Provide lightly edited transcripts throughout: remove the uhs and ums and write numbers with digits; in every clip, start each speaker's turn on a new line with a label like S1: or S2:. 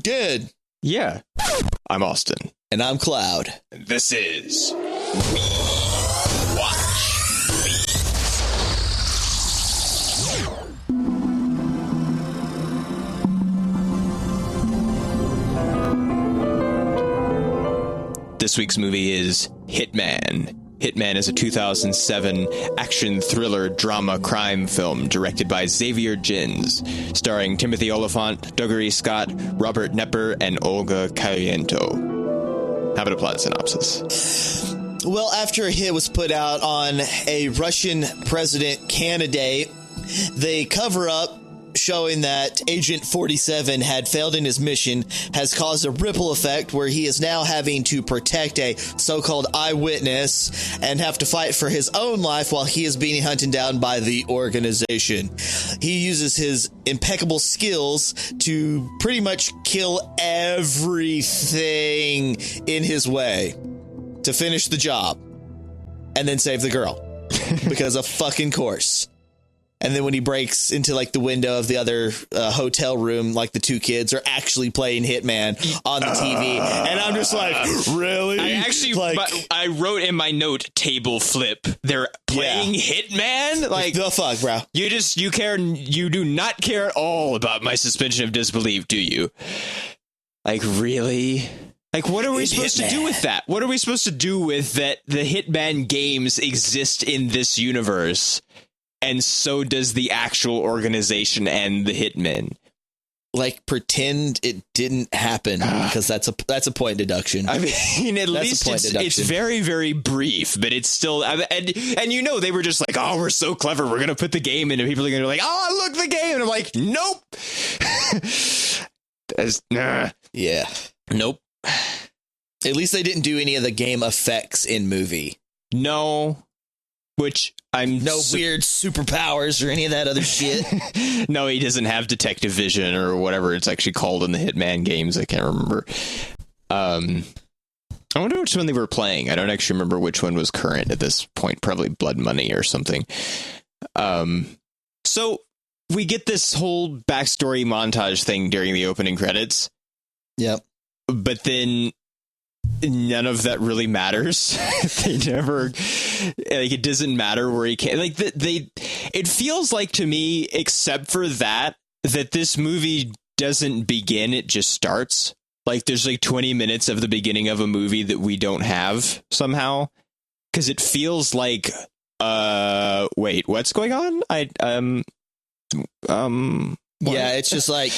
S1: Dead.
S2: Yeah. I'm Austin.
S1: And I'm Cloud.
S2: This is We Watch. This week's movie is Hitman. Hitman is a 2007 action thriller drama crime film directed by Xavier Jins, starring Timothy Olyphant, Dougray Scott, Robert Knepper, and Olga Kurylenko. How about a plot synopsis?
S1: Well, after a hit was put out on a Russian president candidate, they cover up showing that Agent 47 had failed in his mission has caused a ripple effect where he is now having to protect a so-called eyewitness and have to fight for his own life while he is being hunted down by the organization. He uses his impeccable skills to pretty much kill everything in his way to finish the job and then save the girl because of fucking course. And then when he breaks into like the window of the other hotel room, like the two kids are actually playing Hitman on the TV. And I'm just like, really?
S2: I actually, I wrote in my note, table flip. They're playing Hitman? Like,
S1: the fuck, bro?
S2: You do not care at all about my suspension of disbelief, do you? Like, really? Like, what are we supposed to do with that? What are we supposed to do with that the Hitman games exist in this universe? And so does the actual organization and the hitmen.
S1: Like, pretend it didn't happen because that's a point deduction.
S2: I mean, at least it's very, very brief, but it's still and you know they were just like, oh, we're so clever, we're gonna put the game in, and people are gonna be like, oh, look, the game, and I'm like, nope.
S1: Yeah, nope. At least they didn't do any of the game effects in movie.
S2: No. Which
S1: weird superpowers or any of that other shit.
S2: No, he doesn't have detective vision or whatever it's actually called in the Hitman games. I can't remember. I wonder which one they were playing. I don't actually remember which one was current at this point. Probably Blood Money or something. So we get this whole backstory montage thing during the opening credits.
S1: Yep.
S2: But then none of that really matters. They never, like, it doesn't matter where he can, like, it feels like to me, except for that this movie doesn't begin, it just starts. Like, there's like 20 minutes of the beginning of a movie that we don't have somehow, because it feels like, wait, what's going on?
S1: Yeah, it's just like,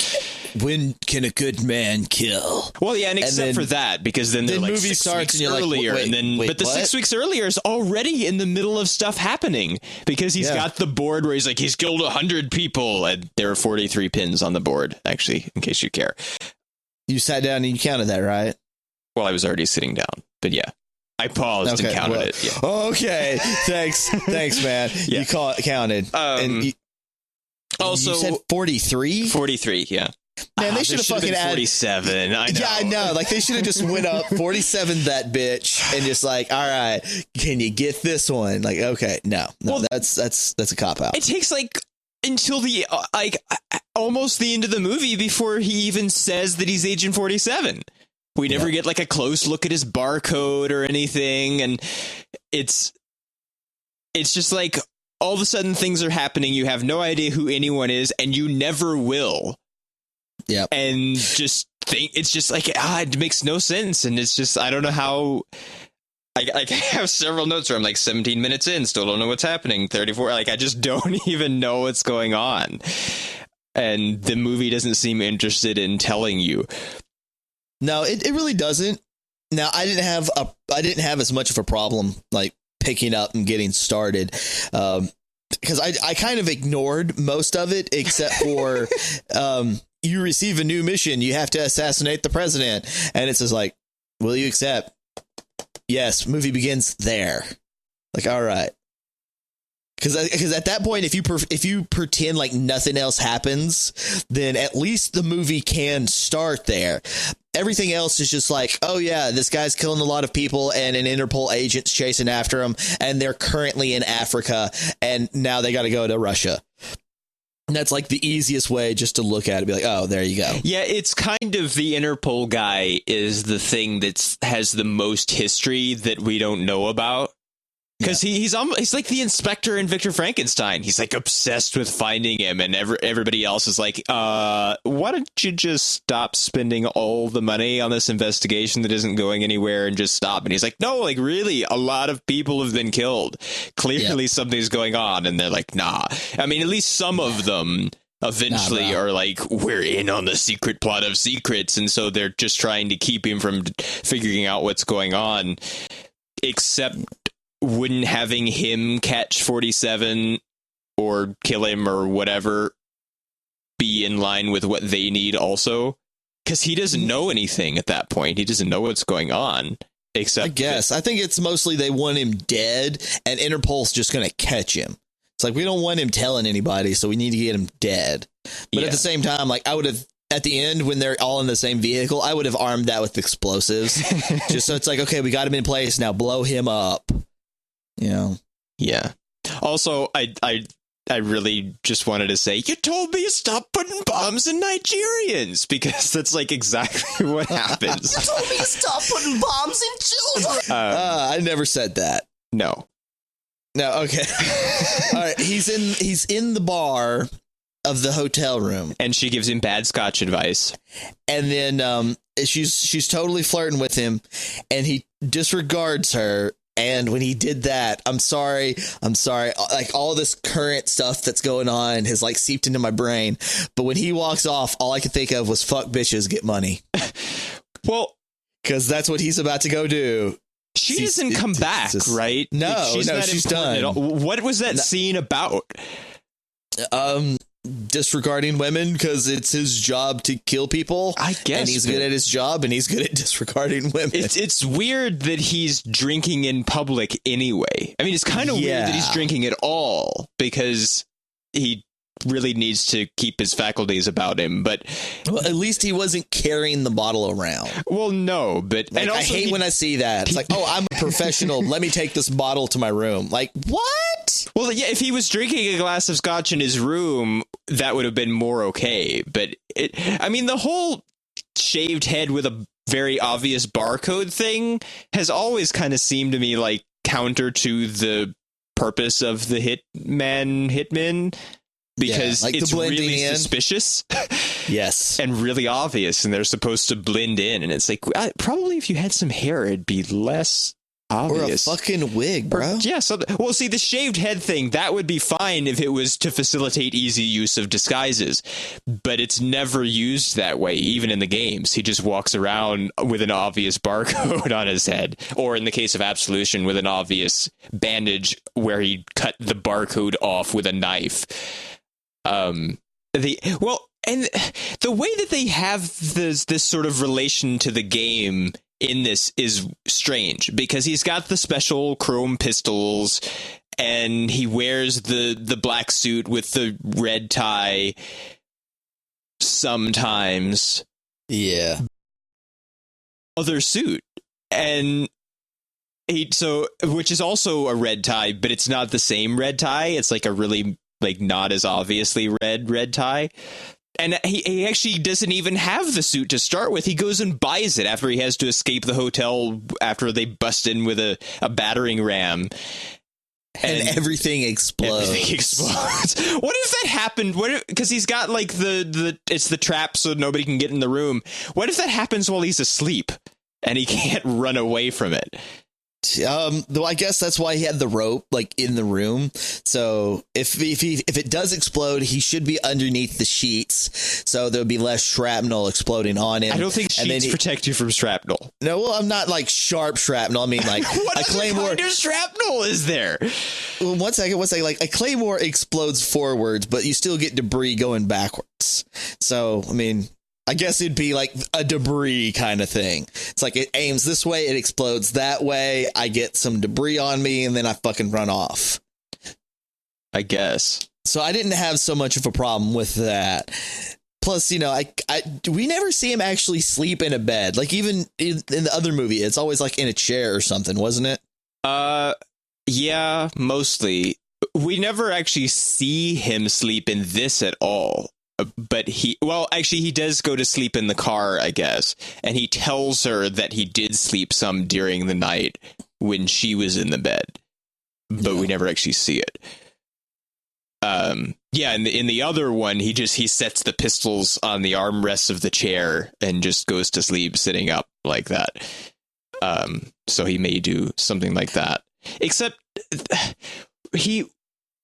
S1: when can a good man kill?
S2: Well, yeah, and except for that, because then they're like
S1: movie
S2: 6
S1: starts
S2: weeks
S1: and you're
S2: earlier,
S1: like,
S2: but the 6 weeks earlier is already in the middle of stuff happening because he's got the board where he's like, he's killed 100 people, and there are 43 pins on the board, actually, in case you care.
S1: You sat down and you counted that, right?
S2: Well, I was already sitting down, but yeah. I paused and counted it. Yeah.
S1: Okay, thanks, man.
S2: Yeah.
S1: You counted. And also, you said 43?
S2: 43, yeah.
S1: Man, they should have fucking added
S2: 47. I know.
S1: Yeah, I know. Like, they should have just went up 47 that bitch and just like, all right, can you get this one? Like, okay, no, well, that's a cop out.
S2: It takes like until the almost the end of the movie before he even says that he's Agent 47. We never get like a close look at his barcode or anything, and it's just like all of a sudden things are happening. You have no idea who anyone is, and you never will. Yeah, and just think it's just like it makes no sense, and it's just I don't know how. I have several notes where I'm like 17 minutes in, still don't know what's happening. 34, like I just don't even know what's going on, and the movie doesn't seem interested in telling you.
S1: No, it really doesn't. Now, I didn't have as much of a problem like picking up and getting started because I kind of ignored most of it except for you receive a new mission. You have to assassinate the president. And it says like, will you accept? Yes. Movie begins there. Like, all right. Because at that point, if you pretend like nothing else happens, then at least the movie can start there. Everything else is just like, oh yeah, this guy's killing a lot of people and an Interpol agent's chasing after him, and they're currently in Africa, and now they got to go to Russia. And that's like the easiest way just to look at it, be like, oh, there you go.
S2: Yeah, it's kind of the Interpol guy is the thing that has the most history that we don't know about. Because he's like the inspector in Victor Frankenstein. He's like obsessed with finding him, and everybody else is like, why don't you just stop spending all the money on this investigation that isn't going anywhere and just stop? And he's like, no, like really, a lot of people have been killed. Clearly something's going on. And they're like, nah. I mean, at least some of them eventually are like, we're in on the secret plot of secrets. And so they're just trying to keep him from figuring out what's going on. Except wouldn't having him catch 47 or kill him or whatever be in line with what they need also? Because he doesn't know anything at that point. He doesn't know what's going on. Except
S1: I guess. I think it's mostly they want him dead, and Interpol's just going to catch him. It's like, we don't want him telling anybody, so we need to get him dead. But at the same time, like, I would have, at the end, when they're all in the same vehicle, I would have armed that with explosives. Just so it's like, okay, we got him in place, now blow him up. You know? Yeah.
S2: Also, I really just wanted to say, you told me to stop putting bombs in Nigerians, because that's like exactly what happens.
S1: You told me to stop putting bombs in children. I never said that.
S2: No,
S1: okay. All right, he's in the bar of the hotel room,
S2: and she gives him bad Scotch advice,
S1: and then she's totally flirting with him, and he disregards her. And when he did that, I'm sorry. Like, all this current stuff that's going on has like seeped into my brain. But when he walks off, all I could think of was fuck bitches, get money.
S2: Well,
S1: because that's what he's about to go do.
S2: She doesn't come back, right?
S1: No, she's done.
S2: What was that scene about?
S1: Disregarding women, because it's his job to kill people,
S2: I guess,
S1: and he's good at his job, and he's good at disregarding women.
S2: It's weird that he's drinking in public anyway. I mean, it's kind of weird that he's drinking at all, because he really needs to keep his faculties about him. But
S1: at least he wasn't carrying the bottle around.
S2: Well, no, but
S1: like, and also, I hate when I see that. It's like, oh, I'm a professional. Let me take this bottle to my room. Like, what?
S2: Well, yeah, if he was drinking a glass of scotch in his room, that would have been more okay. But I mean, the whole shaved head with a very obvious barcode thing has always kind of seemed to me like counter to the purpose of the hitman. Because like it's really suspicious.
S1: Yes.
S2: And really obvious, and they're supposed to blend in. And it's like, probably if you had some hair, it'd be less obvious.
S1: Or a fucking wig, bro.
S2: Yeah. Well, see, the shaved head thing, that would be fine if it was to facilitate easy use of disguises. But it's never used that way, even in the games. He just walks around with an obvious barcode on his head. Or in the case of Absolution, with an obvious bandage where he cut the barcode off with a knife. And the way that they have this sort of relation to the game in this is strange, because he's got the special chrome pistols and he wears the black suit with the red tie sometimes.
S1: Yeah.
S2: Other suit. And which is also a red tie, but it's not the same red tie. It's like a really like not as obviously red tie. And he actually doesn't even have the suit to start with. He goes and buys it after he has to escape the hotel after they bust in with a battering ram.
S1: And everything explodes.
S2: Everything explodes. What if that happened? Because he's got like it's the trap so nobody can get in the room. What if that happens while he's asleep and he can't run away from it?
S1: Though I guess that's why he had the rope like in the room. So if it does explode, he should be underneath the sheets, so there'll be less shrapnel exploding on him.
S2: I don't think sheets protect you from shrapnel.
S1: No, well, I'm not like sharp shrapnel. I mean, like
S2: what
S1: a claymore.
S2: What kind of shrapnel is there?
S1: Well, one second. Like a claymore explodes forwards, but you still get debris going backwards. So I mean, I guess it'd be like a debris kind of thing. It's like it aims this way, it explodes that way. I get some debris on me, and then I fucking run off.
S2: I guess.
S1: So I didn't have so much of a problem with that. Plus, you know, we never see him actually sleep in a bed. Like even in the other movie, it's always like in a chair or something, wasn't it?
S2: Yeah, mostly. we never actually see him sleep in this at all. But he does go to sleep in the car, I guess. And he tells her that he did sleep some during the night when she was in the bed. But we never actually see it. In the other one, he sets the pistols on the armrests of the chair and just goes to sleep sitting up like that. So he may do something like that. Except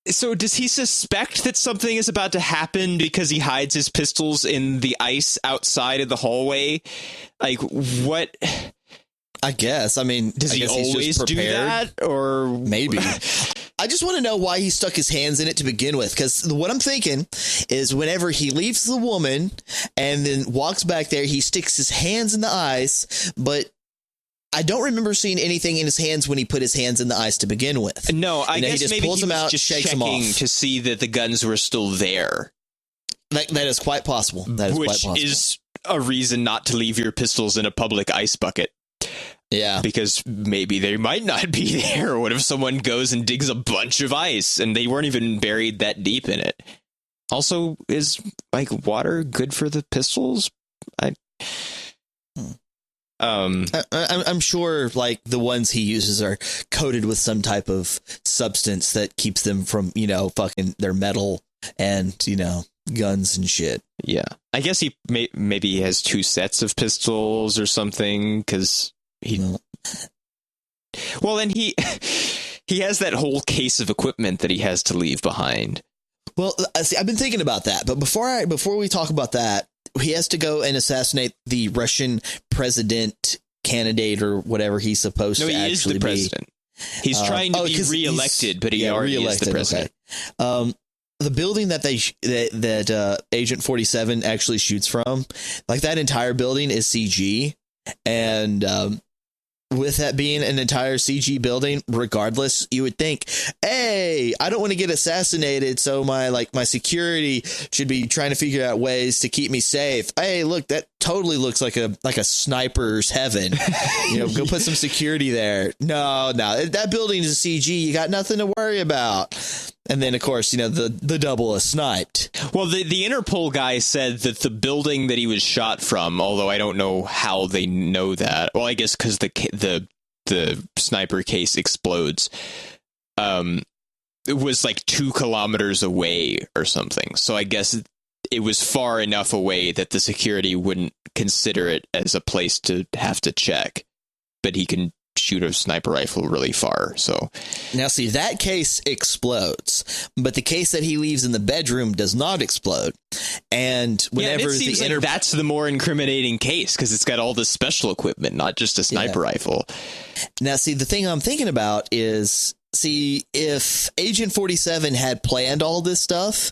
S2: so does he suspect that something is about to happen because he hides his pistols in the ice outside of the hallway? Like, what?
S1: I guess. I mean,
S2: does he always do that? Or
S1: maybe. I just want to know why he stuck his hands in it to begin with. Because what I'm thinking is whenever he leaves the woman and then walks back there, he sticks his hands in the ice, but I don't remember seeing anything in his hands when he put his hands in the ice to begin with.
S2: No, I guess
S1: he just
S2: maybe
S1: pulls
S2: he
S1: them
S2: was
S1: out,
S2: just
S1: shakes them off.
S2: checking to see that the guns were still there.
S1: That is quite possible.
S2: Which is a reason not to leave your pistols in a public ice bucket.
S1: Yeah.
S2: Because maybe they might not be there. What if someone goes and digs a bunch of ice and they weren't even buried that deep in it? Also, is water good for the pistols?
S1: I'm sure the ones he uses are coated with some type of substance that keeps them from, fucking their metal and, guns and shit.
S2: Yeah. I guess he maybe he has two sets of pistols or something because well, and he has that whole case of equipment that he has to leave behind.
S1: Well, see, I've been thinking about that, but before we talk about that, he has to go and assassinate the Russian president candidate or whatever he's supposed to actually be.
S2: No, he is the president. He's trying to be reelected, but he already is the president.
S1: Okay. The building that that Agent 47 actually shoots from, that entire building is CG, and with that being an entire CG building, regardless, you would think, hey, I don't want to get assassinated, so my security should be trying to figure out ways to keep me safe. Hey, look, that totally looks like a sniper's heaven. Go put some security there. No, that building is a CG. You got nothing to worry about. And then, of course, the double is sniped.
S2: Well, the Interpol guy said that the building that he was shot from, although I don't know how they know that. Well, I guess because the sniper case explodes. It was 2 kilometers away or something. So I guess it was far enough away that the security wouldn't consider it as a place to have to check. But he can shoot a sniper rifle really far. So
S1: now, see, that case explodes, but the case that he leaves in the bedroom does not explode. And whenever
S2: it seems that's the more incriminating case because it's got all this special equipment, not just a sniper rifle.
S1: Now, see, the thing I'm thinking about is, if Agent 47 had planned all this stuff,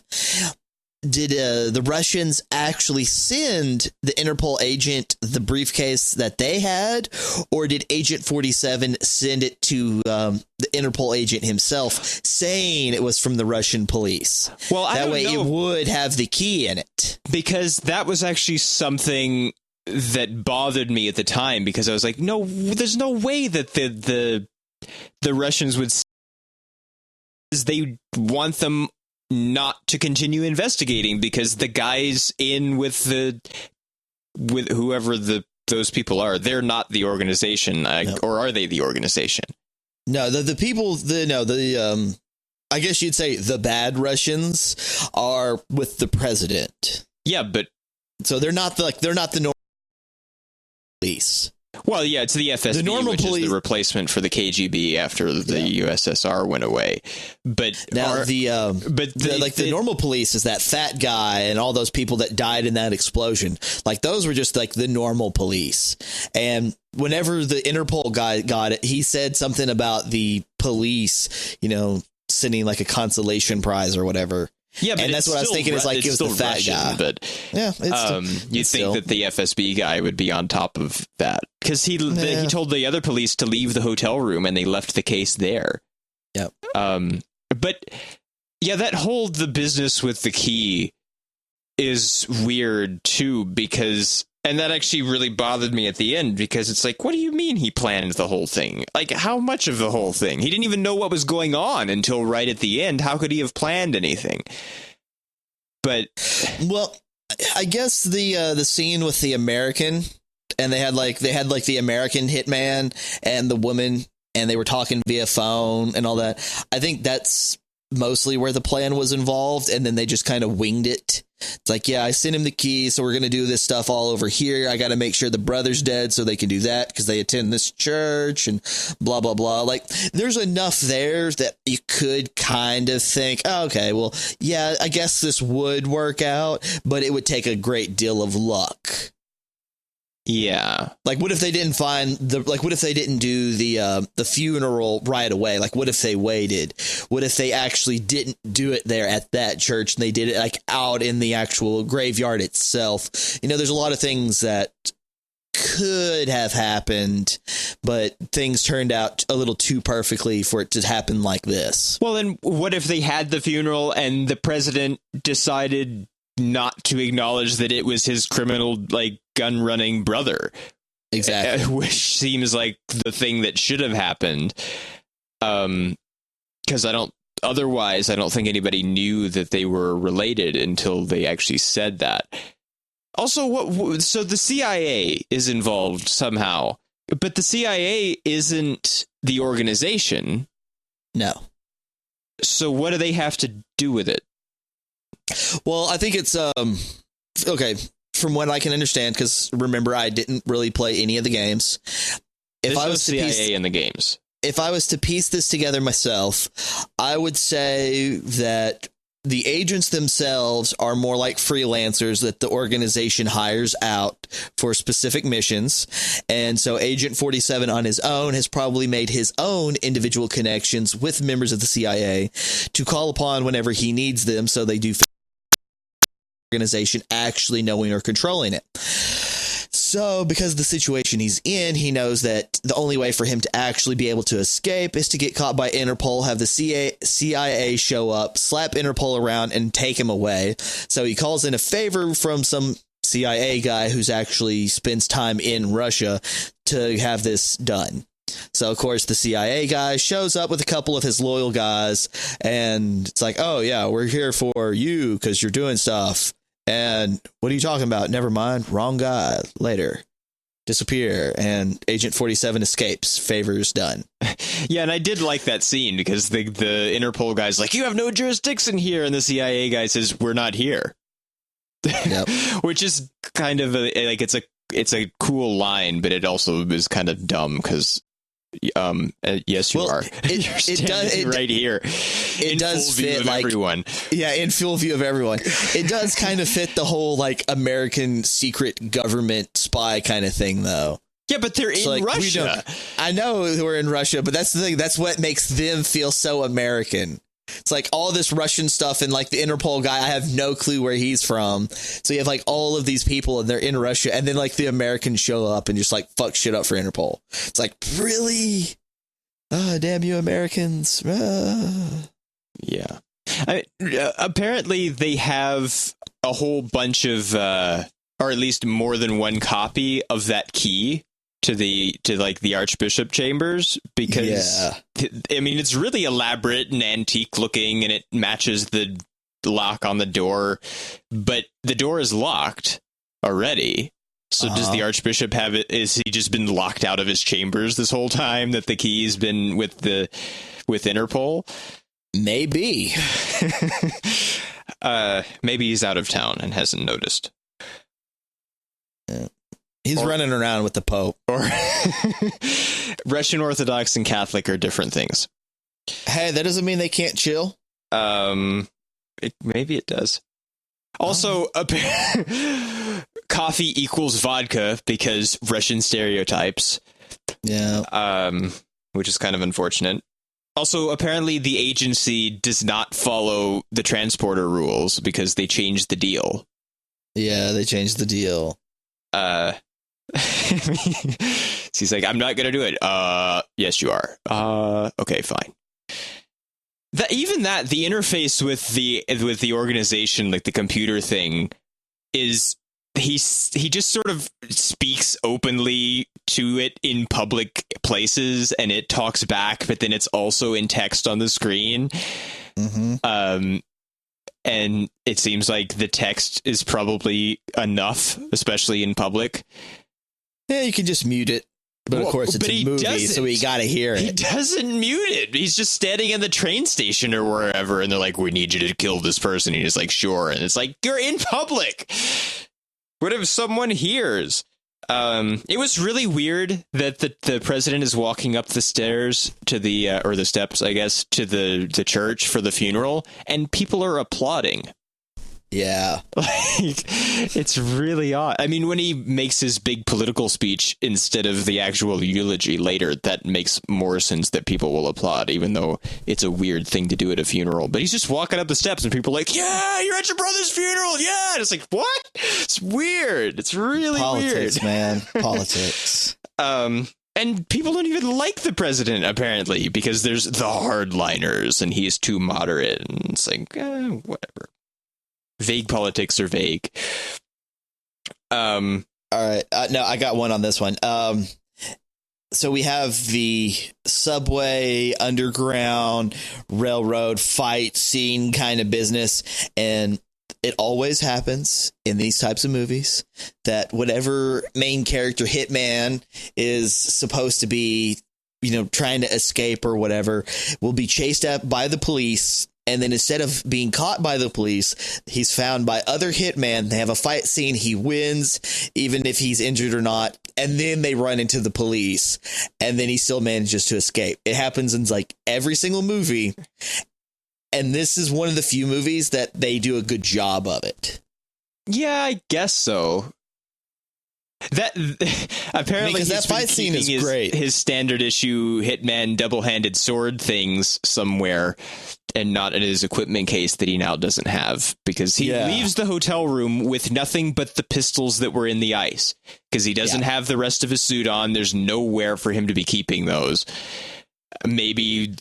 S1: did the Russians actually send the Interpol agent the briefcase that they had, or did Agent 47 send it to the Interpol agent himself, saying it was from the Russian police?
S2: Well,
S1: that way it would have the key in it.
S2: Because that was actually something that bothered me at the time, because I was like, no, there's no way that the Russians would. They want them not to continue investigating because the guys in with whoever those people are, they're not the organization, no. Or are they the organization?
S1: No, the people, I guess you'd say the bad Russians are with the president.
S2: Yeah, but
S1: so they're not the normal police.
S2: Well, yeah, it's the FSB, the normal police, is the replacement for the KGB after the USSR went away. But
S1: now the normal police is that fat guy and all those people that died in that explosion. Those were just the normal police. And whenever the Interpol guy got it, he said something about the police, sending a consolation prize or whatever.
S2: Yeah, but
S1: and that's what I was thinking. Is it was the fat
S2: Russian,
S1: guy.
S2: But
S1: yeah,
S2: you'd think that the FSB guy would be on top of that because he told the other police to leave the hotel room and they left the case there.
S1: Yeah.
S2: But yeah, the business with the key is weird too, because And that actually really bothered me at the end, because it's like, what do you mean he planned the whole thing? Like, how much of the whole thing? He didn't even know what was going on until right at the end. How could he have planned anything? But,
S1: well, I guess the scene with the American, and they had the American hitman and the woman, and they were talking via phone and all that. I think that's mostly where the plan was involved, and then they just kind of winged it. It's like, yeah, I sent him the key, so we're going to do this stuff all over here. I got to make sure the brother's dead so they can do that because they attend this church and blah, blah, blah. Like, there's enough there that you could kind of think, oh, okay, well, yeah, I guess this would work out, but it would take a great deal of luck.
S2: yeah.
S1: Like, what if they didn't what if they didn't do the funeral right away? Like, what if they waited? What if they actually didn't do it there at that church and they did it like out in the actual graveyard itself? You know, there's a lot of things that could have happened, but things turned out a little too perfectly for it to happen like this.
S2: Well, then what if they had the funeral and the president decided not to acknowledge that it was his criminal, like, gun-running brother?
S1: Exactly.
S2: Which seems like the thing that should have happened. Because I don't think anybody knew that they were related until they actually said that. Also, so the CIA is involved somehow, but the CIA isn't the organization.
S1: No.
S2: So what do they have to do with it?
S1: Well, I think it's okay, from what I can understand, because remember, I didn't really play any of the games.
S2: There's no CIA in the games.
S1: If I was to piece this together myself, I would say that the agents themselves are more like freelancers that the organization hires out for specific missions. And so Agent 47 on his own has probably made his own individual connections with members of the CIA to call upon whenever he needs them. So they do organization actually knowing or controlling it. So because of the situation he's in, he knows that the only way for him to actually be able to escape is to get caught by Interpol, have the CIA show up, slap Interpol around, and take him away. So he calls in a favor from some CIA guy who's actually spends time in Russia to have this done. So, of course, the CIA guy shows up with a couple of his loyal guys, and it's like, oh, yeah, we're here for you because you're doing stuff. And what are you talking about? Never mind. Wrong guy. Later. Disappear. And Agent 47 escapes. Favors done.
S2: Yeah, and I did like that scene because the Interpol guy's like, you have no jurisdiction here. And the CIA guy says, we're not here. Yep. Which is kind of it's a cool line, but it also is kind of dumb because yes, you are. It does right here.
S1: It does fit like
S2: everyone.
S1: Yeah, in full view of everyone. It does kind of fit the whole like American secret government spy kind of thing, though.
S2: Yeah, but they're in Russia.
S1: I know we're in Russia, but that's the thing. That's what makes them feel so American. It's like all this Russian stuff and like the Interpol guy, I have no clue where he's from. So you have like all of these people and they're in Russia, and then like the Americans show up and just like fuck shit up for Interpol. It's like, really? Damn you Americans.
S2: Yeah. Apparently they have a whole bunch of, or at least more than one copy of that key to the Archbishop chambers, because I mean, it's really elaborate and antique looking and it matches the lock on the door, but the door is locked already. So does the Archbishop have it? Is he just been locked out of his chambers this whole time that the key's been with Interpol?
S1: Maybe.
S2: Maybe he's out of town and hasn't noticed.
S1: Yeah. He's running around with the Pope.
S2: Or Russian Orthodox and Catholic are different things.
S1: Hey, that doesn't mean they can't chill.
S2: Maybe it does. Also, coffee equals vodka because Russian stereotypes.
S1: Yeah.
S2: Which is kind of unfortunate. Also, apparently the agency does not follow the transporter rules because they changed the deal.
S1: Yeah, they changed the deal.
S2: He's like, I'm not gonna do it. Yes, you are. Okay, fine. The interface with the organization, like the computer thing, is he just sort of speaks openly to it in public places, and it talks back, but then it's also in text on the screen. Mm-hmm. And it seems like the text is probably enough, especially in public.
S1: Yeah, you can just mute it. But of course, it's a movie, so we got to hear it.
S2: He doesn't mute it. He's just standing in the train station or wherever, and they're like, we need you to kill this person. And he's like, sure. And it's like, you're in public. What if someone hears? It was really weird that the president is walking up the stairs to the, or the steps, I guess, to the church for the funeral, and people are applauding.
S1: Yeah.
S2: Like, it's really odd. I mean, when he makes his big political speech instead of the actual eulogy later, that makes more sense that people will applaud, even though it's a weird thing to do at a funeral. But he's just walking up the steps and people are like, yeah, you're at your brother's funeral. Yeah. And it's like, what? It's weird. It's really
S1: Politics,
S2: weird.
S1: Man. Politics.
S2: And people don't even like the president, apparently, because there's the hardliners and he's too moderate. And it's like, whatever. Vague politics are vague.
S1: All right. No, I got one on this one. So we have the subway, underground, railroad fight scene kind of business. And it always happens in these types of movies that whatever main character Hitman is supposed to be, trying to escape or whatever, will be chased up by the police. And then instead of being caught by the police, he's found by other hitmen. They have a fight scene. He wins, even if he's injured or not. And then they run into the police. And then he still manages to escape. It happens in like every single movie. And this is one of the few movies that they do a good job of it.
S2: Yeah, I guess so. That apparently
S1: because that fight scene is great.
S2: His standard issue Hitman double-handed sword things somewhere, and not in his equipment case that he now doesn't have, because he leaves the hotel room with nothing but the pistols that were in the ice, because he doesn't have the rest of his suit on. There's nowhere for him to be keeping those. Maybe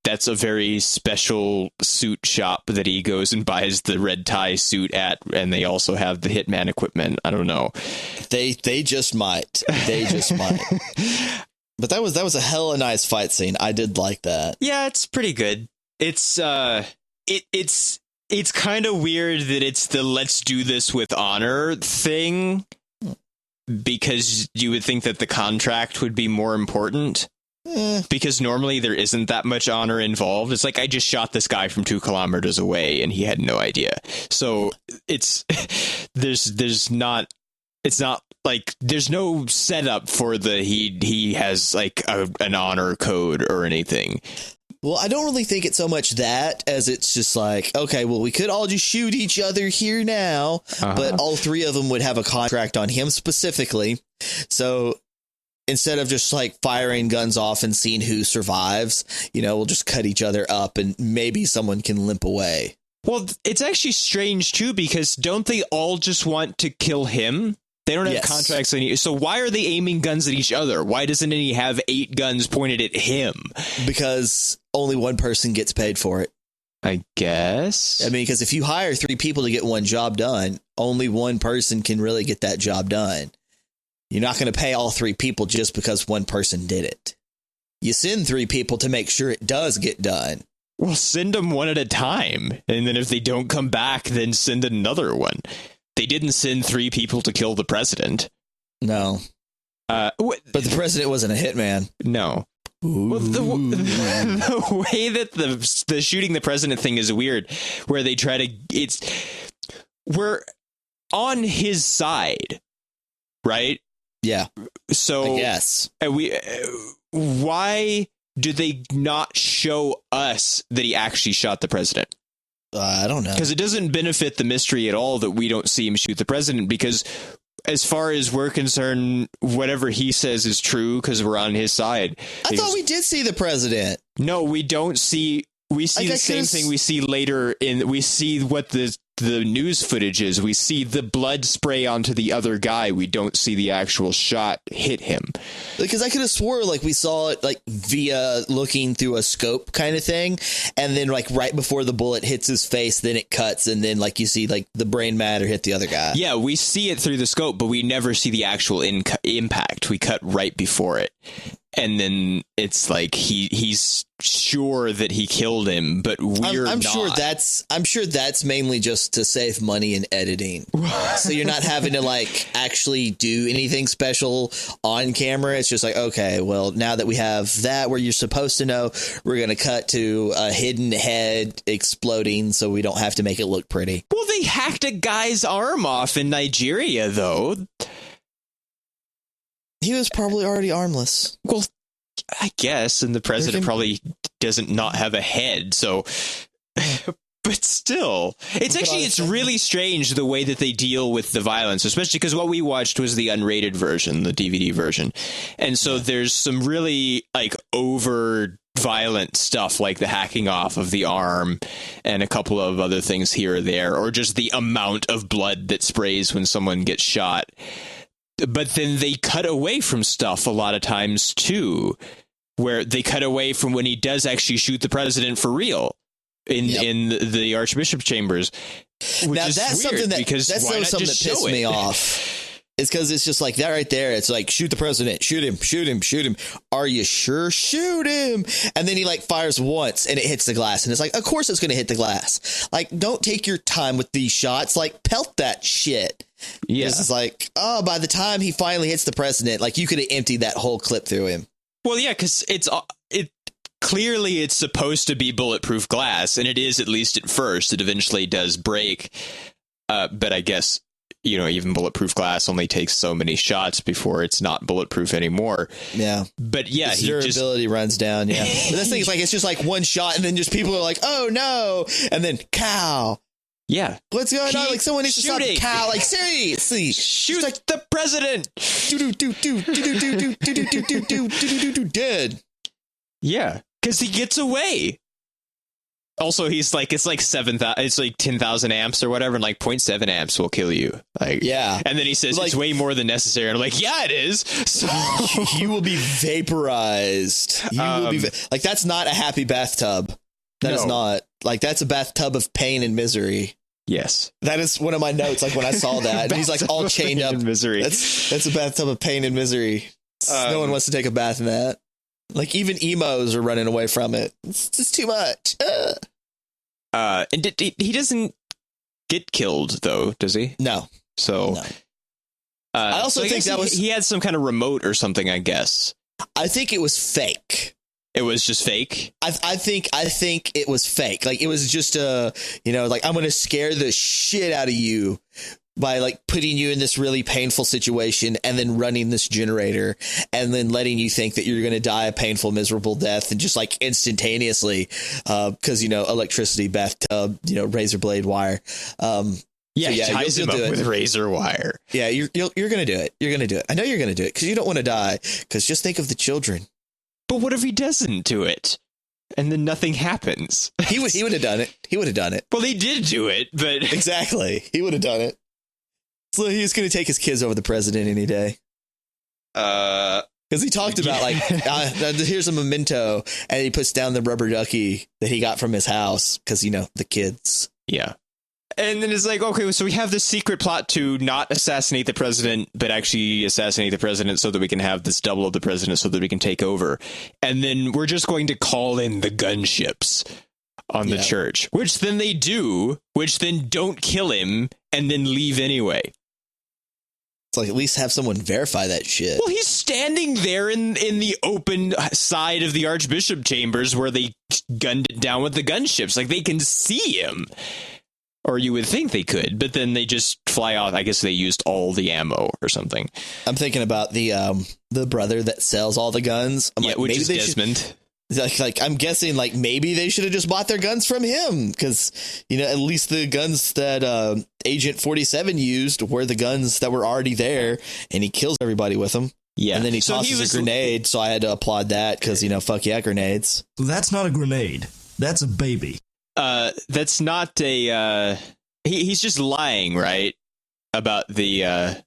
S2: that's a very special suit shop that he goes and buys the red tie suit at, and they also have the Hitman equipment. I don't know.
S1: They just might. They just might. But that was a hella nice fight scene. I did like that.
S2: Yeah, it's pretty good. It's it's kind of weird that it's the let's do this with honor thing, because you would think that the contract would be more important. Because normally there isn't that much honor involved. It's like, I just shot this guy from 2 kilometers away and he had no idea. So it's there's not like there's no setup for he has like an honor code or anything.
S1: Well, I don't really think it's so much that as it's just like, okay, well, we could all just shoot each other here now, but all 3 of them would have a contract on him specifically. So instead of just like firing guns off and seeing who survives, we'll just cut each other up and maybe someone can limp away.
S2: Well, it's actually strange, too, because don't they all just want to kill him? They don't have contracts on you. So why are they aiming guns at each other? Why doesn't he have 8 guns pointed at him?
S1: Because only one person gets paid for it.
S2: I guess.
S1: I mean, because if you hire 3 people to get one job done, only one person can really get that job done. You're not going to pay all 3 people just because one person did it. You send 3 people to make sure it does get done.
S2: Well, send them one at a time. And then if they don't come back, then send another one. They didn't send 3 people to kill the president.
S1: No. But the president wasn't a hitman.
S2: No. Well, the way that the shooting the president thing is weird, where they try to... We're on his side, right?
S1: Yeah.
S2: So
S1: I guess.
S2: Why do they not show us that he actually shot the president?
S1: I don't know.
S2: Because it doesn't benefit the mystery at all that we don't see him shoot the president, because as far as we're concerned, whatever he says is true because we're on his side.
S1: I thought we did see the president.
S2: No, we don't see. We see the same thing we see later we see what the the news footage is we see the blood spray onto the other guy. We don't see the actual shot hit him.
S1: Because I could have swore like we saw it like via looking through a scope kind of thing. And then like right before the bullet hits his face, then it cuts. And then like you see like the brain matter hit the other guy.
S2: Yeah, we see it through the scope, but we never see the actual impact. We cut right before it. And then it's like he's sure that he killed him, but we're
S1: I'm
S2: not.
S1: I'm sure that's mainly just to save money in editing. So you're not having to like actually do anything special on camera. It's just like, okay, well, now that we have that where you're supposed to know, we're going to cut to a hidden head exploding so we don't have to make it look pretty.
S2: Well, they hacked a guy's arm off in Nigeria, though.
S1: He was probably already armless.
S2: Well, I guess, and the president probably doesn't not have a head, so... But still, it's really strange the way that they deal with the violence, especially because what we watched was the unrated version, the DVD version. And so there's some really like over violent stuff like the hacking off of the arm and a couple of other things here or there, or just the amount of blood that sprays when someone gets shot. But then they cut away from stuff a lot of times too, where they cut away from when he does actually shoot the president for real. In the Archbishop chambers, which
S1: now
S2: is
S1: that's
S2: weird
S1: something that
S2: because
S1: that's
S2: why not
S1: something
S2: just
S1: that pissed
S2: show
S1: me
S2: it?
S1: off. It's because it's just like that right there. It's like shoot the president, shoot him, shoot him, shoot him. Are you sure? Shoot him. And then he like fires once and it hits the glass, and it's like, of course it's going to hit the glass. Like, don't take your time with these shots. Like, pelt that shit.
S2: Yeah,
S1: it's like, oh, by the time he finally hits the president, like you could have emptied that whole clip through him.
S2: Well, yeah, because it clearly it's supposed to be bulletproof glass, and it is, at least at first. It eventually does break, but I guess, you know, even bulletproof glass only takes so many shots before it's not bulletproof anymore.
S1: Yeah,
S2: but yeah,
S1: his durability runs down. Yeah, but this thing is like it's just like one shot, and then just people are like, oh no, and then cow.
S2: Yeah,
S1: what's going on? Like someone needs to stop the cow. Like seriously,
S2: shoot like the president.
S1: Dead.
S2: Yeah, because he gets away. Also, he's like, it's like 7,000, it's like 10,000 amps or whatever, and like 0.7 amps will kill you. Like,
S1: yeah.
S2: And then he says
S1: like,
S2: it's way more than necessary. And I'm like, yeah, it is. So
S1: you will be vaporized. You will be like, that's not a happy bathtub. That is not. Like, that's a bathtub of pain and misery.
S2: Yes.
S1: That is one of my notes. Like when I saw that, and he's like all chained up.
S2: Misery.
S1: That's a bathtub of pain and misery. No one wants to take a bath in that. Like even emos are running away from it. It's just too much.
S2: And he doesn't get killed though, does he?
S1: No.
S2: So
S1: no. I also think that
S2: he had some kind of remote or something, I guess.
S1: I think it was fake.
S2: It was just fake.
S1: I think it was fake. Like it was just like I'm going to scare the shit out of you by like putting you in this really painful situation and then running this generator and then letting you think that you're going to die a painful, miserable death and just like instantaneously because, electricity, bathtub, razor blade wire.
S2: He ties him up with razor wire.
S1: Yeah, you're going to do it. You're going to do it. I know you're going to do it because you don't want to die because just think of the children.
S2: But what if he doesn't do it? And then nothing happens.
S1: He would have done it. He would have done it.
S2: Well, he did do it, but...
S1: Exactly. He would have done it. So he's going to take his kids over the president any day. Because he talked about, here's a memento, and he puts down the rubber ducky that he got from his house, because, the kids.
S2: Yeah. And then it's like, okay, so we have this secret plot to not assassinate the president, but actually assassinate the president so that we can have this double of the president so that we can take over. And then we're just going to call in the gunships on the church, which then they do, which then don't kill him and then leave anyway.
S1: It's like, at least have someone verify that shit.
S2: Well, he's standing there in the open side of the Archbishop chambers where they gunned it down with the gunships. Like, they can see him. Or you would think they could, but then they just fly off. I guess they used all the ammo or something.
S1: I'm thinking about the brother that sells all the guns.
S2: Which is Desmond.
S1: Like I'm guessing, like maybe they should have just bought their guns from him because at least the guns that Agent 47 used were the guns that were already there, and he kills everybody with them. Yeah, and then he tosses a grenade, so I had to applaud that because fuck yeah, grenades.
S3: That's not a grenade. That's a baby.
S2: That's not a He's just lying, right? About that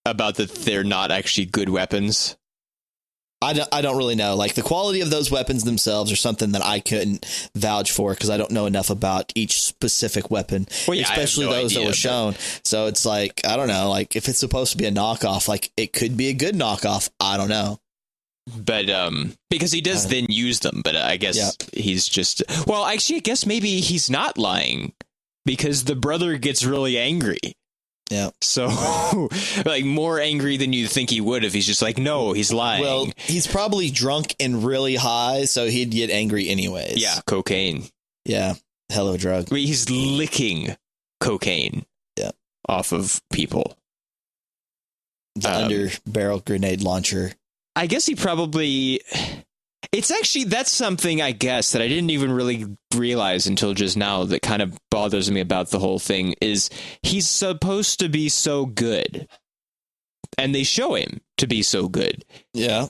S2: they're not actually good weapons.
S1: I don't really know. Like, the quality of those weapons themselves are something that I couldn't vouch for because I don't know enough about each specific weapon,
S2: well, yeah,
S1: especially those that were shown. So it's like, I don't know, like if it's supposed to be a knockoff, like it could be a good knockoff. I don't know.
S2: But because he does then use them, but I guess he's just, well, actually, I guess maybe he's not lying because the brother gets really angry.
S1: Yeah.
S2: So, like, more angry than you think he would if he's just like, no, he's lying.
S1: Well, he's probably drunk and really high, so he'd get angry anyways.
S2: Yeah, cocaine.
S1: Yeah, hell of a drug.
S2: I mean, he's licking cocaine off of people.
S1: The under barrel grenade launcher.
S2: I guess he probably... It's actually, that's something, I guess, that I didn't even really realize until just now that kind of bothers me about the whole thing, is he's supposed to be so good. And they show him to be so good.
S1: Yeah.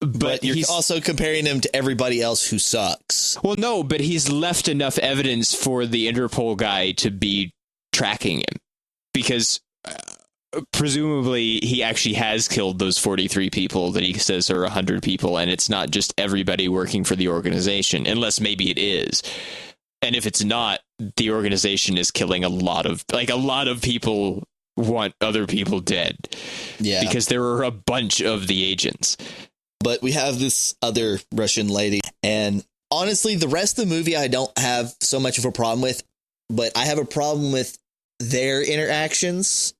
S1: But you're also comparing him to everybody else who sucks.
S2: Well, no, but he's left enough evidence for the Interpol guy to be tracking him. Because... presumably he actually has killed those 43 people that he says are 100 people, and it's not just everybody working for the organization, unless maybe it is. And if it's not, the organization is killing a lot of people want other people dead. Yeah. Because there are a bunch of the agents.
S1: But we have this other Russian lady, and honestly, the rest of the movie I don't have so much of a problem with, but I have a problem with their interactions.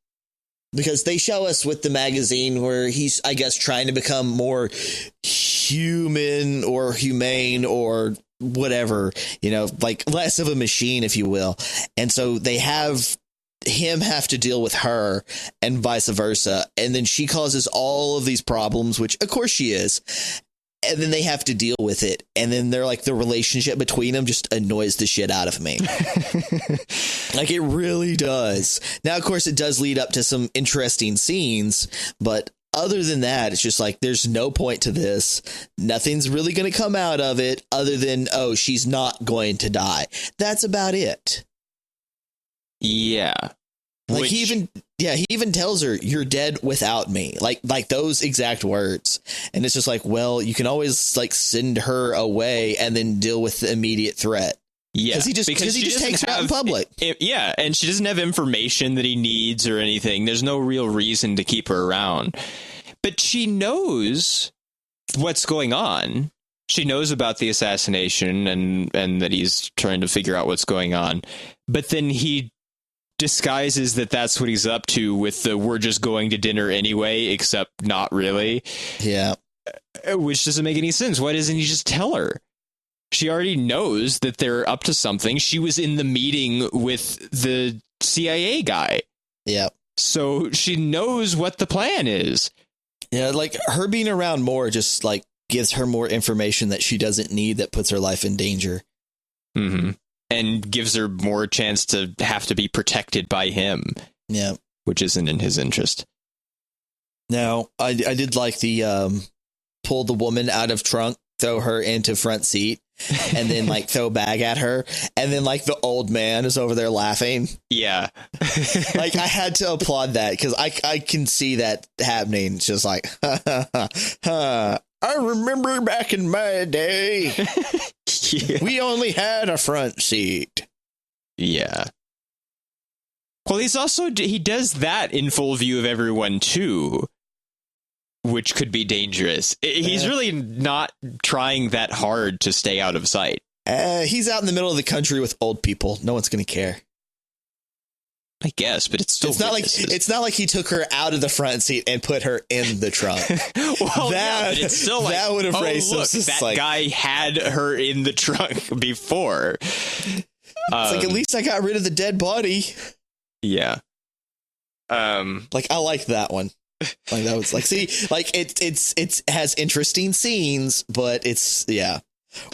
S1: Because they show us with the magazine where he's, I guess, trying to become more human or humane or whatever, you know, like less of a machine, if you will. And so they have him have to deal with her and vice versa. And then she causes all of these problems, which of course she is. And then they have to deal with it. And then they're like, the relationship between them just annoys the shit out of me. Like, it really does. Now, of course, it does lead up to some interesting scenes. But other than that, it's just like, there's no point to this. Nothing's really going to come out of it other than, oh, she's not going to die. That's about it.
S2: Yeah.
S1: Like, he even tells her, you're dead without me, like those exact words. And it's just like, well, you can always like send her away and then deal with the immediate threat.
S2: Yeah,
S1: because he just takes her out in public.
S2: Yeah. And she doesn't have information that he needs or anything. There's no real reason to keep her around, but she knows what's going on. She knows about the assassination and that he's trying to figure out what's going on. But then he disguises that that's what he's up to with the we're just going to dinner anyway, except not really.
S1: Yeah.
S2: Which doesn't make any sense. Why doesn't he just tell her? She already knows that they're up to something. She was in the meeting with the CIA guy.
S1: Yeah.
S2: So she knows what the plan is.
S1: Yeah, like her being around more just like gives her more information that she doesn't need that puts her life in danger.
S2: Mm-hmm. And gives her more chance to have to be protected by him.
S1: Yeah.
S2: Which isn't in his interest.
S1: Now, I did like the pull the woman out of trunk, throw her into front seat, and then like throw a bag at her. And then like the old man is over there laughing.
S2: Yeah.
S1: Like, I had to applaud that because I can see that happening. It's just like, I remember back in my day, we only had a front seat.
S2: Yeah. Well, he does that in full view of everyone too, which could be dangerous. He's really not trying that hard to stay out of sight.
S1: He's out in the middle of the country with old people. No one's going to care.
S2: I guess, but it's
S1: not like he took her out of the front seat and put her in the trunk.
S2: Well, but it's still like,
S1: that would have raised
S2: look, that guy had her in the trunk before.
S1: It's like, at least I got rid of the dead body.
S2: Yeah.
S1: Like, I like that one. Like, that was like, see, like it has interesting scenes, but it's, yeah.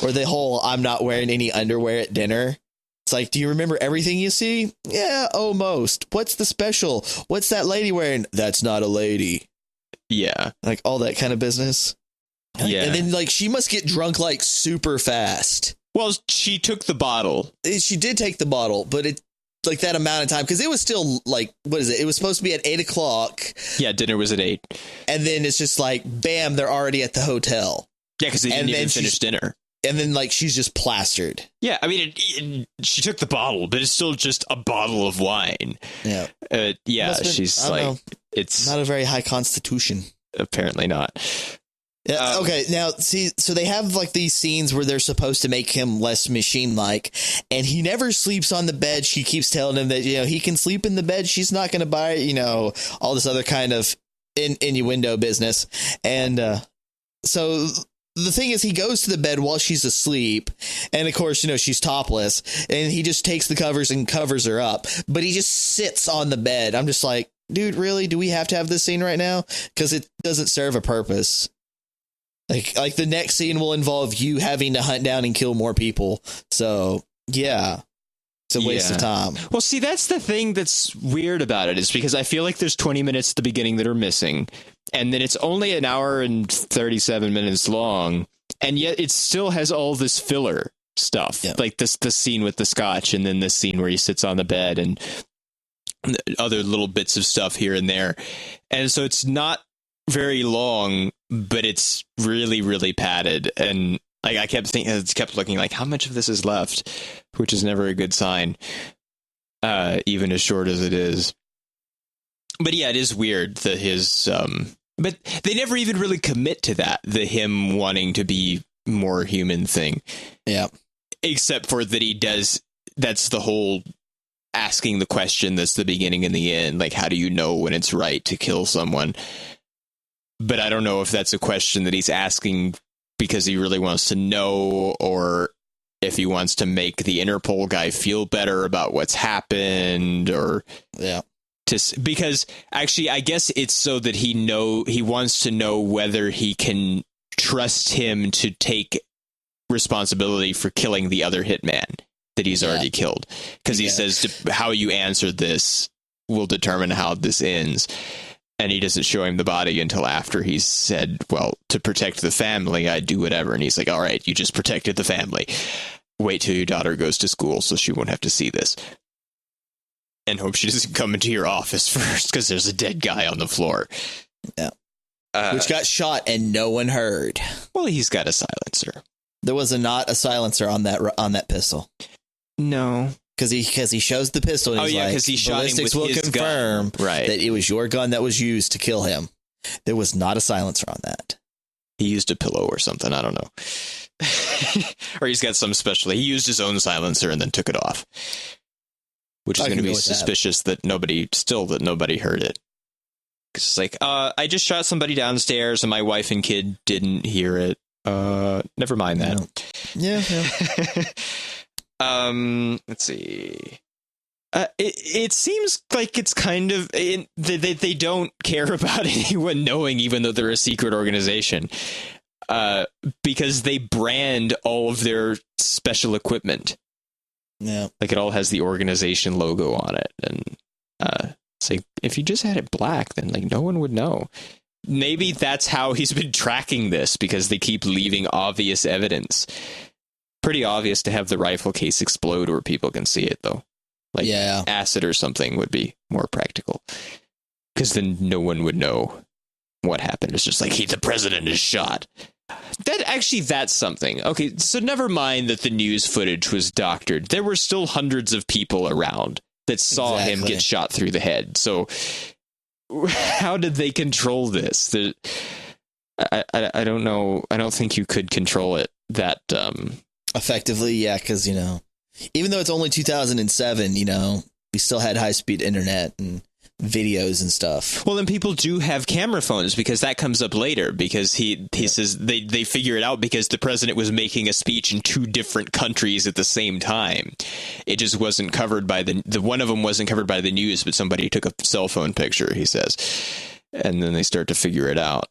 S1: Or the whole I'm not wearing any underwear at dinner. It's like, do you remember everything you see? Yeah, almost. What's the special? What's that lady wearing? That's not a lady.
S2: Yeah.
S1: Like, all that kind of business.
S2: Yeah.
S1: And then, like, she must get drunk, like, super fast.
S2: Well, she took the bottle.
S1: She did take the bottle, but like that amount of time, because it was still like, what is it? It was supposed to be at 8:00.
S2: Yeah, dinner was at 8.
S1: And then it's just like, bam, they're already at the hotel.
S2: Yeah, because they didn't even finish dinner.
S1: And then like she's just plastered.
S2: Yeah, I mean, she took the bottle, but it's still just a bottle of wine.
S1: Yeah,
S2: she's like, it's
S1: not a very high constitution.
S2: Apparently not.
S1: Yeah, okay, now, see, so they have, like, these scenes where they're supposed to make him less machine-like, and he never sleeps on the bed. She keeps telling him that, he can sleep in the bed. She's not going to buy, all this other kind of innuendo business. And so the thing is, he goes to the bed while she's asleep, and, of course, she's topless, and he just takes the covers and covers her up, but he just sits on the bed. I'm just like, dude, really? Do we have to have this scene right now? Because it doesn't serve a purpose. Like the next scene will involve you having to hunt down and kill more people. So, yeah, it's a waste of time.
S2: Well, see, that's the thing that's weird about it, is because I feel like there's 20 minutes at the beginning that are missing, and then it's only an hour and 37 minutes long, and yet it still has all this filler stuff, like the scene with the scotch, and then this scene where he sits on the bed, and other little bits of stuff here and there. And so it's not very long, but it's really, really padded. And I kept looking like, how much of this is left, which is never a good sign, even as short as it is. But yeah, it is weird that but they never even really commit to that, the him wanting to be more human thing.
S1: Yeah.
S2: Except for that he does, that's the whole asking the question that's the beginning and the end, like, how do you know when it's right to kill someone? But I don't know if that's a question that he's asking because he really wants to know, or if he wants to make the Interpol guy feel better about what's happened, or because actually I guess it's so that he wants to know whether he can trust him to take responsibility for killing the other hitman that he's already killed, because he says how you answer this will determine how this ends. And he doesn't show him the body until after he's said, well, to protect the family, I'd do whatever. And he's like, all right, you just protected the family. Wait till your daughter goes to school so she won't have to see this. And hope she doesn't come into your office first, because there's a dead guy on the floor.
S1: Yeah. Which got shot and no one heard.
S2: Well, he's got a silencer.
S1: There was not a silencer on that pistol.
S2: No. Because
S1: he shows the pistol. And
S2: because he shot him with his
S1: confirm
S2: gun. Right.
S1: That it was your gun that was used to kill him. There was not a silencer on that.
S2: He used a pillow or something. I don't know. Or he's got some special. He used his own silencer and then took it off, which is going to be suspicious that nobody heard it. Because it's like, I just shot somebody downstairs and my wife and kid didn't hear it. Never mind that.
S1: Yeah.
S2: Let's see. It seems like it's kind of they don't care about anyone knowing, even though they're a secret organization, because they brand all of their special equipment.
S1: Yeah,
S2: like it all has the organization logo on it, and it's like, if you just had it black, then like no one would know. Maybe that's how he's been tracking this, because they keep leaving obvious evidence. Pretty obvious to have the rifle case explode where people can see it, though. Like acid or something would be more practical, because then no one would know what happened. It's just like, the president is shot. That's something. Okay, so never mind that the news footage was doctored. There were still hundreds of people around that saw him get shot through the head. So how did they control this? I don't know. I don't think you could control it that
S1: effectively. Yeah, because, even though it's only 2007, we still had high-speed internet and videos and stuff.
S2: Well, and people do have camera phones, because that comes up later, because he says they figure it out because the president was making a speech in 2 different countries at the same time. It just wasn't covered by the one of them wasn't covered by the news, but somebody took a cell phone picture, he says. And then they start to figure it out.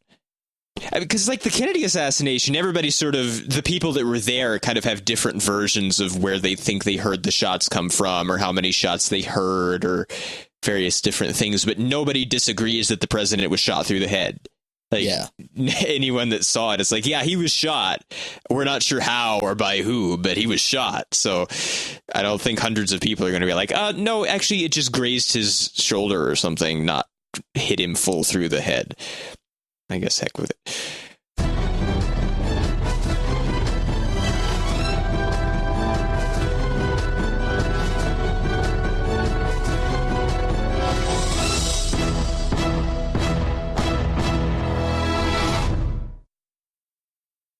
S2: Because like the Kennedy assassination, everybody sort of, the people that were there kind of have different versions of where they think they heard the shots come from, or how many shots they heard, or various different things, but nobody disagrees that the president was shot through the head. Like, anyone that saw it, it's like, yeah, he was shot. We're not sure how or by who, but he was shot. So I don't think hundreds of people are going to be like, no, actually, it just grazed his shoulder or something, not hit him full through the head. I guess heck with it.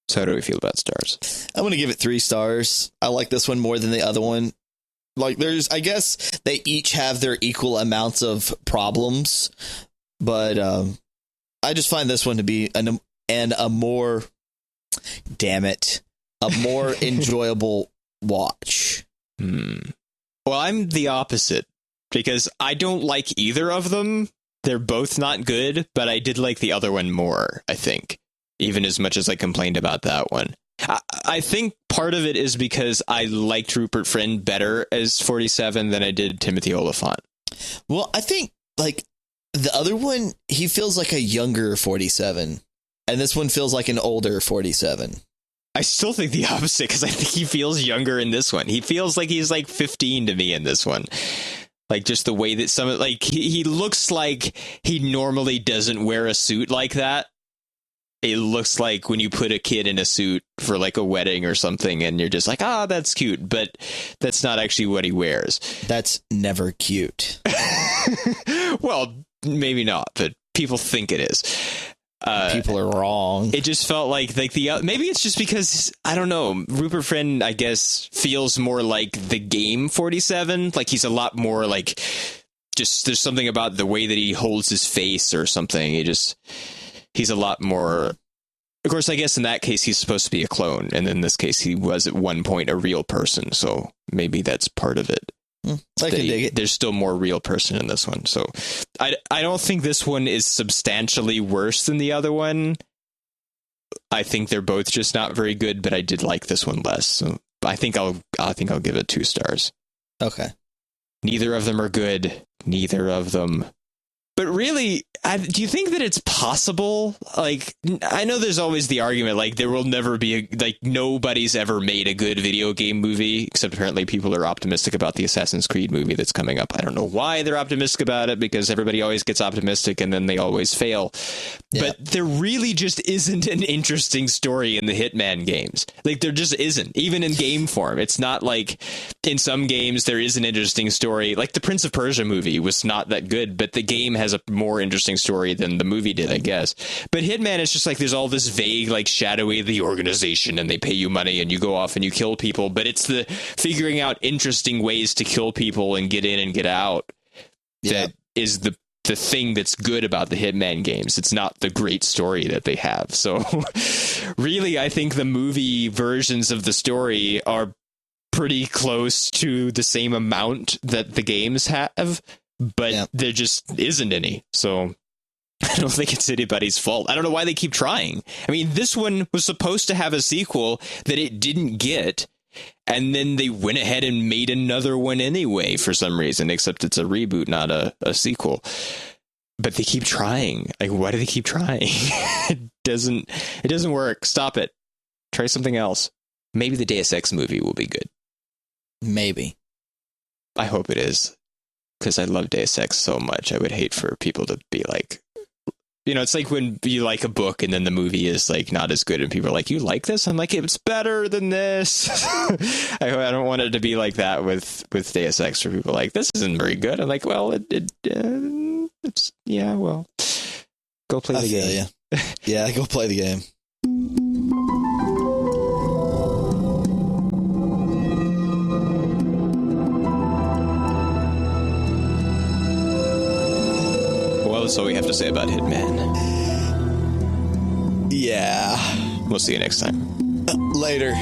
S2: So how do we feel about stars?
S1: I'm going to give it 3 stars. I like this one more than the other one. Like, I guess they each have their equal amounts of problems, but I just find this one to be a more enjoyable watch.
S2: Well, I'm the opposite because I don't like either of them. They're both not good, but I did like the other one more, I think. Even as much as I complained about that one. I think part of it is because I liked Rupert Friend better as 47 than I did Timothy Olyphant.
S1: Well, I think, like, the other one, he feels like a younger 47, and this one feels like an older 47.
S2: I still think the opposite, because I think he feels younger in this one. He feels like he's like 15 to me in this one. Like, just the way that he looks like he normally doesn't wear a suit like that. It looks like when you put a kid in a suit for like a wedding or something and you're just like, that's cute. But that's not actually what he wears.
S1: That's never cute.
S2: Well, maybe not, but people think it is.
S1: People are wrong.
S2: It just felt like maybe it's just because, I don't know, Rupert Friend, I guess, feels more like the game 47. Like, he's a lot more like, just there's something about the way that he holds his face or something. He's a lot more. Of course, I guess in that case, he's supposed to be a clone. And in this case, he was at one point a real person. So maybe that's part of it.
S1: I can dig it.
S2: There's still more real person in this one. So I don't think this one is substantially worse than the other one. I think they're both just not very good, but I did like this one less. So I think I'll give it 2 stars.
S1: Okay.
S2: Neither of them are good. Neither of them. But really, do you think that it's possible? Like, I know there's always the argument, like, there will never be nobody's ever made a good video game movie, except apparently people are optimistic about the Assassin's Creed movie that's coming up. I don't know why they're optimistic about it, because everybody always gets optimistic and then they always fail. Yeah. But there really just isn't an interesting story in the Hitman games. Like, there just isn't, even in game form. It's not like in some games there is an interesting story. Like, the Prince of Persia movie was not that good, but the game has a more interesting story than the movie did, I guess. But Hitman is just like, there's all this vague, like, shadowy, the organization, and they pay you money and you go off and you kill people. But it's the figuring out interesting ways to kill people and get in and get out that is the thing that's good about the Hitman games. It's not the great story that they have. So really, I think the movie versions of the story are pretty close to the same amount that the games have. But there just isn't any. So I don't think it's anybody's fault. I don't know why they keep trying. I mean, this one was supposed to have a sequel that it didn't get. And then they went ahead and made another one anyway for some reason, except it's a reboot, not a sequel. But they keep trying. Like, why do they keep trying? It doesn't work. Stop it. Try something else. Maybe the Deus Ex movie will be good.
S1: Maybe.
S2: I hope it is. Because I love Deus Ex so much. I would hate for people to be like, it's like when you like a book and then the movie is like not as good and people are like, you like this? I'm like, it's better than this. I don't want it to be like that with Deus Ex, where people are like, this isn't very good. I'm like, well, it's well, go play the game.
S1: Yeah, go play the game.
S2: That's all we have to say about Hitman.
S1: Yeah.
S2: We'll see you next time.
S1: Later.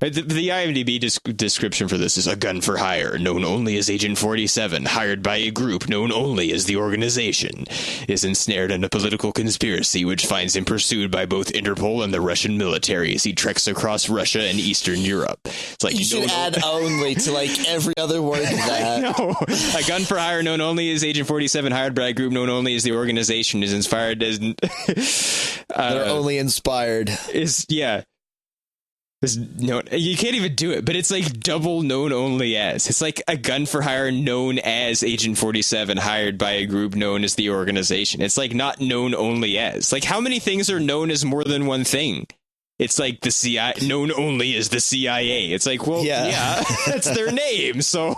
S2: The IMDb description for this is a gun for hire, known only as Agent 47, hired by a group known only as the Organization, is ensnared in a political conspiracy which finds him pursued by both Interpol and the Russian military as he treks across Russia and Eastern Europe. It's like
S1: you should add only to like every other word of that.
S2: No, a gun for hire known only as Agent 47, hired by a group known only as the Organization, is inspired as
S1: they're only inspired.
S2: No, you can't even do it, but it's like double known only as. It's like a gun for hire known as Agent 47, hired by a group known as the Organization. It's like not known only as. Like, how many things are known as more than one thing? It's like the CIA, known only as the CIA. It's like, well, yeah, that's their name. So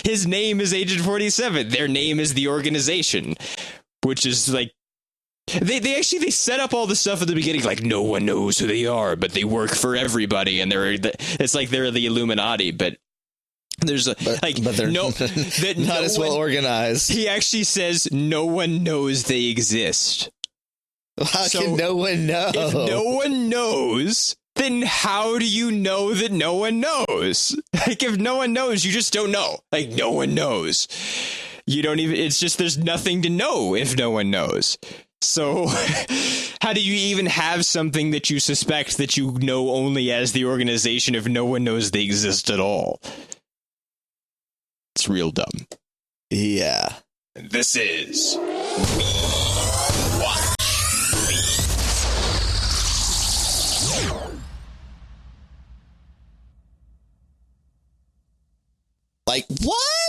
S2: his name is Agent 47. Their name is the Organization, which is like, They set up all the stuff at the beginning, like no one knows who they are, but they work for everybody, and it's like they're the Illuminati, but there's
S1: but they're not as well organized.
S2: He actually says no one knows they exist.
S1: How can no one know?
S2: If no one knows, then how do you know that no one knows? Like, if no one knows, you just don't know. Like, no one knows. You don't even, it's just there's nothing to know if no one knows. So how do you even have something that you suspect that you know only as the Organization if no one knows they exist at all? It's real dumb.
S1: Yeah.
S2: This is
S1: like, what?